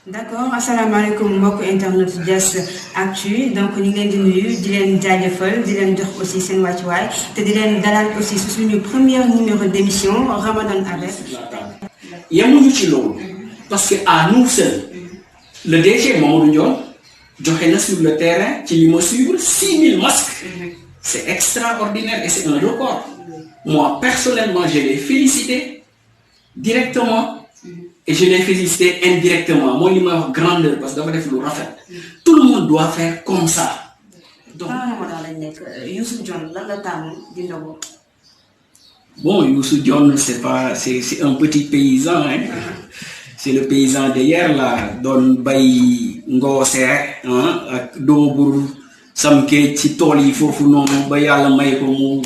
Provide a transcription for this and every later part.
d'accord asalaamaaleykum mbokk internet Dias Actu donc ñu ngi leen di nuyu di leen jaajëfal di leen jox aussi seen wàccuwaay te di leen dalal aussi su suñu premier numéro d'émission Ramadan avec. yemuñu ci loolu parce que à nous seuls le DG Mamadou Ndione joxe na sur le terrain ci li ma suivre 6000 masques c'est extraordinaire et c'est un record. Moi personnellement je l'ai félicité directement et je l'ai félicité indirectement mooy li may wax grandeur parce que dafa def lu rafet tout le monde doit faire comme ça. donc Ramadan lañ nekk Youssou Dione lan la tàmm di ndogu. Bon, Youssou Dione, c'est un petit paysan, hein. C'est le paysan d'hier, là, Don Bay Ngose, hein, ak Dobur, Samke, Titoli, Fofu, non, Bayala Maïko,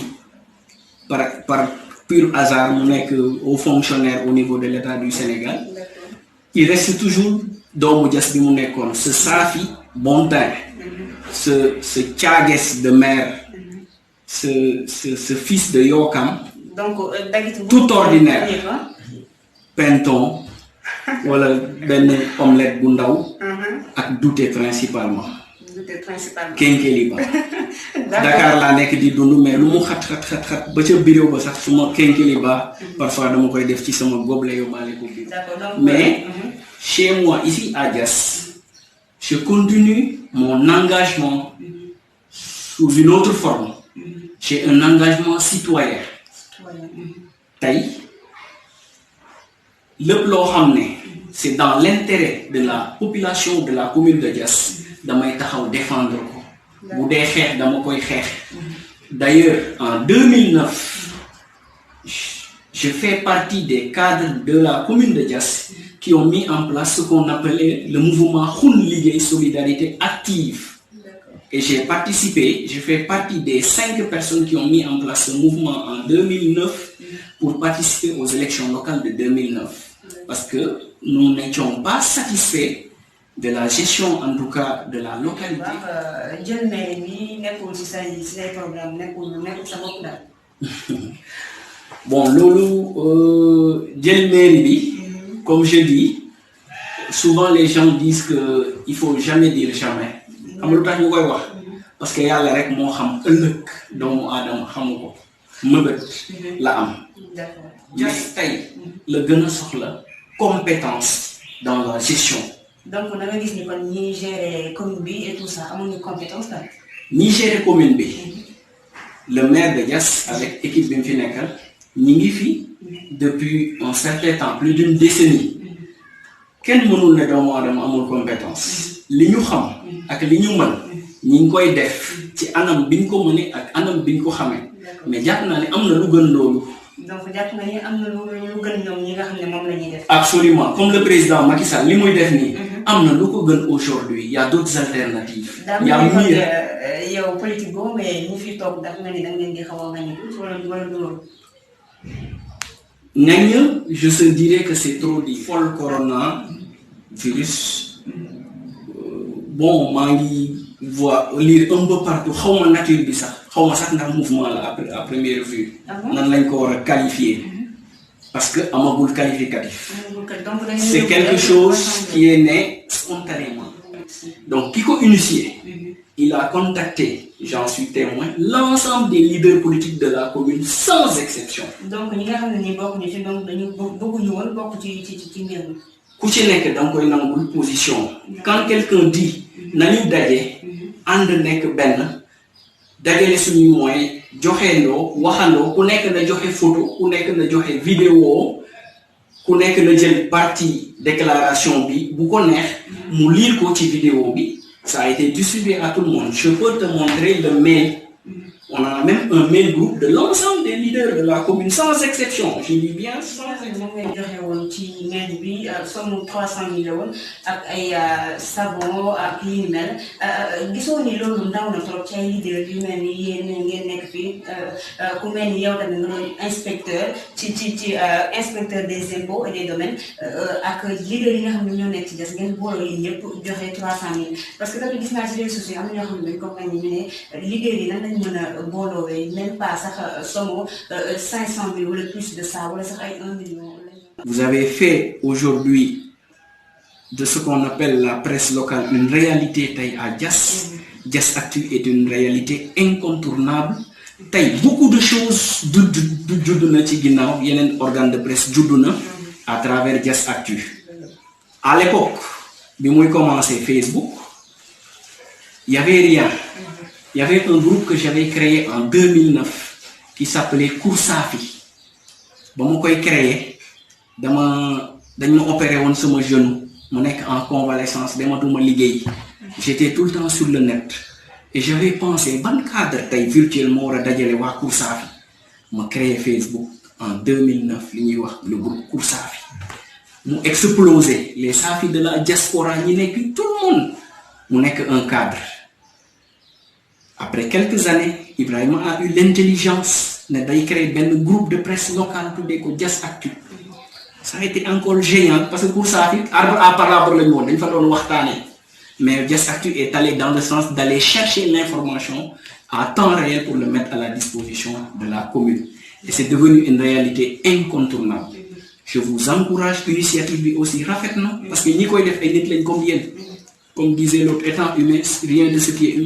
par pur hasard, mon est au fonctionnaire au niveau de l'État du Sénégal. Il reste toujours dans Moudias Bimounekon, ce Safi, bon teint, ce Tchages de mer, ce fils de Yokam. Donc, tout ordinaire pinton wala benn omelette bu ndaw ak douté principalement kenkeliba Dakar laa nekk di dund mais lu mu xat ba ca bureau ba sax suma kenkeliba parfois dama koy def ci sama gobelet yóbbaale ko bi mais chez moi ici à Diass je continue mon engagement sous une autre forme. J'ai un engagement citoyen. Taï, le plan c'est dans l'intérêt de la population de la commune de Diass damay taxaw défendre ko bu dee xeex dama koy xeex. D'ailleurs en 2009 je fais partie des cadres de la commune de Diass qui ont mis en place ce qu'on appelait le mouvement Xun Liggéey Solidarité Active. Et j'ai fait partie des 5 personnes qui ont mis en place ce mouvement en 2009 pour participer aux élections locales de 2009. Parce que nous n'étions pas satisfaits de la gestion, en tout cas, de la localité. Bon, Lolo, comme je dis, souvent les gens disent qu'il ne faut jamais dire jamais. Parce que yàlla rek moo xam ëllëg doomu aadama xamu ko mëbët la am. Diass tey la gën a soxla compétence dans la gestion. Donc da nga gis ni kon ñi gérer commune bi et tout ça amuñu compétence la. ñi gérer commune bi le maire de Diass avec équipe bi mu fi nekkal ñi ngi fi depuis un certain temps plus d'une décennie kenn mënul ne doomu aadama amul compétence li ñu xam ak li ñu mën ñi ngi koy def ci anam biñ ko mëne ak anam biñ ko xamee mais jàpp naa ne am na lu gën loolu. donc jàpp nga ni am na lu gën ñoom ñi nga xam ne moom la ñuy def. Absolument comme le président Macky Sall li muy def nii. am na lu ko gën aujourd'hui il y a d'autres alternatives. il y a mieux. yow politique boobu mais ñu fi toog dafa mel ni da ngeen di xaw a ngañ wala loolu. ngañ je se dirais que c'est trop dit. Fol corona virus bon maa ngi lire un peu partout xawma nature bi sax xawma sax ndax mouvement la à première vue nan lañ ko war a qualifier parce que amagul qualificatif c'est quelque chose qui est né spontanément donc ki ko initié il a contacté j'en suis témoin l'ensemble des leaders politiques de la commune sans exception. Donc ñi nga xam ne ni bokk ñu ci donc dañu bëgguñu woon bokk ci mbir mi. ku ci nekk da nga koy nangul position quand quelqu'un dit nañu daje ànd nekk benn dajale suñuy moyens joxeendoo waxandoo ku nekk na joxe photo ku nekk na joxe vidéo ku nekk na jël partie déclaration bi bu ko neex mu lire ko ci vidéo bi ça a été distribué à tout le monde. Je peux te montrer le mail. On a même un mail groupe de l'ensemble des leaders de la commune, sans exception. Je dis bien sans exception. Ci mail bi somme 300 millions ak ay savon ak yi mel gisoo ni loolu ndaw na trop ci ay leaders yu mel ni yéen ngeen nekk fii ku mel ni yow tamit nga doon inspecteur ci inspecteur des impôts et des domaines ak leaders yi nga xam ne ñoo nekk ci des ngeen booloo yi ñëpp joxe 300 000 parce que tamit gis naa ci réseaux sociaux am na ñoo xam ne dañ ko ñu ne leaders yi nan lañ mën a booloowee même pas sax somme 500 000 wala plus de ça wala sax ay 1 million. Vous avez fait aujourd'hui de ce qu'on appelle la presse locale une réalité taille à Diass. Diass Actu est une réalité incontournable. Taille beaucoup de choses du organe de presse à travers Diass Actu. À l'époque, quand j'ai commencé Facebook, il n'y avait rien. Il y avait un groupe que j'avais créé en 2009 qui s'appelait Koursafi. Quand j'ai créé, j'ai opéré sur mon genou. Je suis en convalescence, j'étais tout le temps sur le net. Et j'avais pensé, bon cadre virtuellement à Koursafi. J'ai créé Facebook en 2009, le groupe Koursafi. J'ai explosé. Les Safi de la diaspora, tout le monde. Je suis un cadre. Après quelques années, Ibrahim a eu l'intelligence de créer un groupe de presse locale pour des Diass Actu. Ça a été encore géant parce que pour ça, arbre à parler le monde, il faut mais Diass Actu est allé dans le sens d'aller chercher l'information à temps réel pour le mettre à la disposition de la commune. Et c'est devenu une réalité incontournable. Je vous encourage, l'initiative aussi, parce que Nico est comme disait l'autre, étant humain, rien de ce qui est humain.